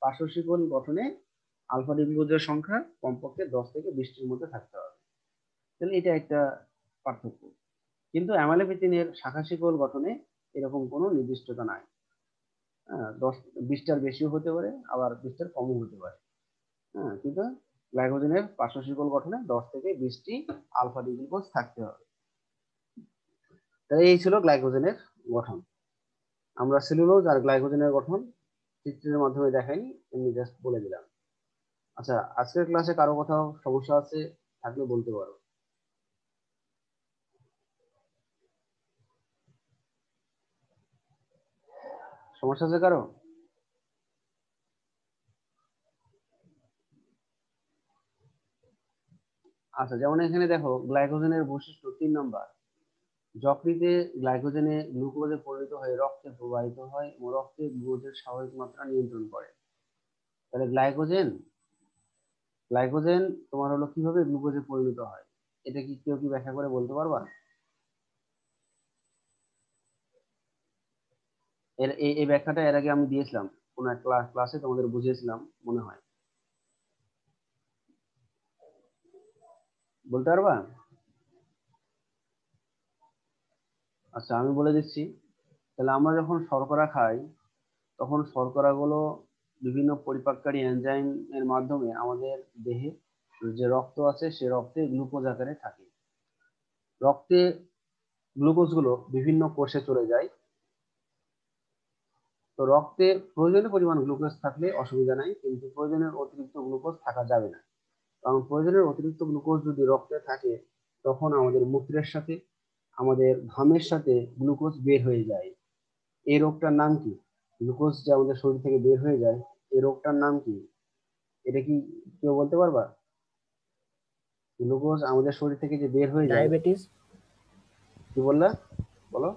পার্শ্ব শিকল গঠনে আলফা ডি গ্লুকোজের সংখ্যা কমপক্ষে 10 থেকে 20টির মধ্যে থাকতে হবে। তাহলে এটা একটা পার্থক্য। কিন্তু অ্যামাইলোপেকটিনের শাখা শিকল গঠনে এরকম কোনো নির্দিষ্টতা নাই। 20টার বেশিও হতে পারে, আবার 20টার কমও হতে পারে। হ্যাঁ, কিন্তু গ্লাইকোজেনের পার্শ্ব শিকল গঠনে 10 থেকে 20টি আলফা ডি গ্লুকোজ থাকতে হবে। তাই এই ছিল গ্লাইকোজেনের গঠন। আমরা সেলুলোজ আর গ্লাইকোজেনের গঠন চিত্রের মাধ্যমে দেখাইনি, এমনি জাস্ট বলে দিলাম। আচ্ছা, আজকের ক্লাসে কারো কোথাও সমস্যা আছে থাকলে বলতে পারো। সমস্যা আছে কারো? আচ্ছা, যেমন এখানে দেখো গ্লাইকোজেনের বৈশিষ্ট্য 3 নাম্বার। যকৃতে গ্লাইকোজেনে গ্লুকোজে পরিণত হয়ে রক্তে প্রবাহিত হয় এবং রক্তে গ্লুকোজের স্বাভাবিক মাত্রা নিয়ন্ত্রণ করে। তাহলে গ্লাইকোজেন তোমার হলো কিভাবে গ্লুকোজে পরিণত হয়, এটা কি কেউ কি ব্যাখ্যা করে বলতে পারবা? এই ব্যাখ্যাটা এর আগে আমি দিয়েছিলাম, কোন এক ক্লাসে তোমাদের বুঝিয়েছিলাম মনে হয়, বলতে পারবা? আচ্ছা, আমি বলে দিচ্ছি। তাহলে আমরা যখন শর্করা খাই তখন শর্করাগুলো বিভিন্ন পরিপাককারী এনজাইম এর মাধ্যমে আমাদের দেহে যে রক্ত আছে সে রক্তে গ্লুকোজ আকারে থাকে। রক্তে গ্লুকোজ গুলো বিভিন্ন কোষে চলে যায়। তো রক্তে প্রয়োজনীয় পরিমাণ গ্লুকোজ থাকলে অসুবিধা নাই, কিন্তু প্রয়োজনের অতিরিক্ত গ্লুকোজ থাকা যাবে না। কারণ প্রয়োজনের অতিরিক্ত গ্লুকোজ যদি রক্তে থাকে তখন আমাদের মূত্রের সাথে, আমাদের ঘামের সাথে গ্লুকোজ বের হয়ে যায়। এই রোগটার নাম কি? গ্লুকোজ যে আমাদের শরীর থেকে বের হয়ে যায়, এই রোগটার নাম কি? এটা কি কেউ বলতে পারবা? গ্লুকোজ আমাদের শরীর থেকে যে বের হয়ে যায়,
ডায়াবেটিস।
কি বললা? বলো,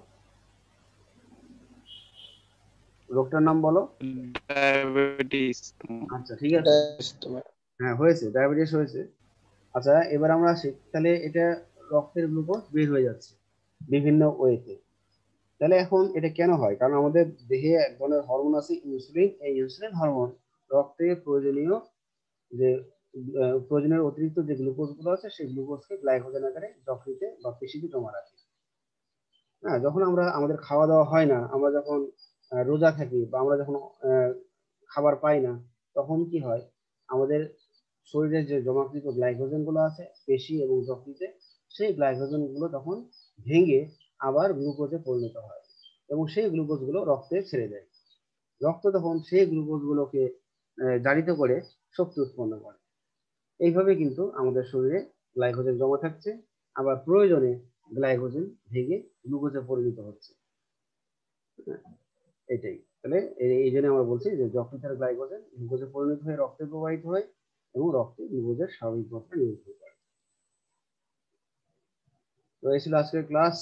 রোগটার নাম বলো।
ডায়াবেটিস।
আচ্ছা, ঠিক আছে। হ্যাঁ, হয়েছে, ডায়াবেটিস হয়েছে। আচ্ছা, এবার আমরা আসি, তাহলে এটা রক্তের গ্লুকোজ বের হয়ে যাচ্ছে বিভিন্ন ওয়েতে। তাহলে এখন এটা কেন হয়? কারণ আমাদের দেহে এক ধরনের হরমোন আছে ইনসুলিন। এই ইনসুলিন হরমোন রক্তে প্রয়োজনীয় যে প্রয়োজনের অতিরিক্ত যে গ্লুকোজ গুলো আছে সেই গ্লুকোজকে গ্লাইকোজেন আকারে যকৃতে বা পেশিতে জমা রাখে। হ্যাঁ, যখন আমরা আমাদের খাওয়া দাওয়া হয় না, আমরা যখন রোজা থাকি বা আমরা যখন খাবার পাই না, তখন কি হয়? আমাদের শরীরে যে জমাকৃত গ্লাইকোজেন গুলো আছে পেশি এবং যকৃতে, সেই গ্লাইকোজেন গুলো তখন ভেঙে আবার গ্লুকোজে পরিণত হয় এবং সেই গ্লুকোজ গুলো রক্তে ছেড়ে দেয়। রক্ত তখন সেই গ্লুকোজ গুলোকে জারিত করে শক্তি উৎপন্ন করে। এইভাবে কিন্তু আমাদের শরীরে গ্লাইকোজেন জমা থাকছে, আবার প্রয়োজনে গ্লাইকোজেন ভেঙে গ্লুকোজে পরিণত হচ্ছে। এটাই। তাহলে এই জন্য আমরা বলছি যে যকৃতের গ্লাইকোজেন গ্লুকোজে পরিণত হয়ে রক্তে প্রবাহিত হয় এবং রক্তে গ্লুকোজের স্বাভাবিক মাত্রা নিয়ন্ত্রণ করে। তো এই ছিল আজকের ক্লাস।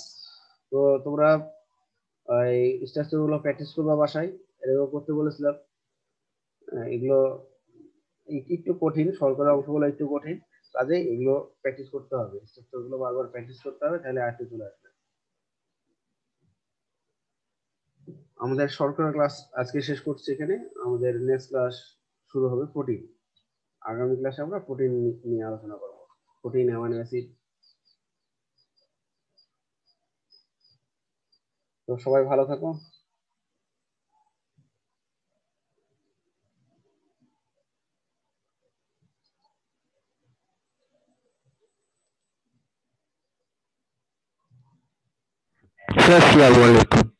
তো তোমরা এই স্ট্রাকচার গুলো প্র্যাকটিস করবা বাসায়, এগুলো করতে বলেছিলাম। এগুলো একটু কঠিন, শর্করা অংশগুলো একটু কঠিন, কাজে এগুলো প্র্যাকটিস করতে হবে, স্ট্রাকচার গুলো বারবার প্র্যাকটিস করতে হবে, তাহলে আয়ত্তে চলে আসবে। আমাদের শর্করা ক্লাস আজকে শেষ করছি এখানে। আমাদের নেক্সট ক্লাস শুরু হবে প্রোটিন। আগামী ক্লাসে আমরা প্রোটিন নিয়ে আলোচনা করব, প্রোটিন, অ্যামাইনো অ্যাসিড। তো সবাই ভালো থাকো।
আসসালামু আলাইকুম।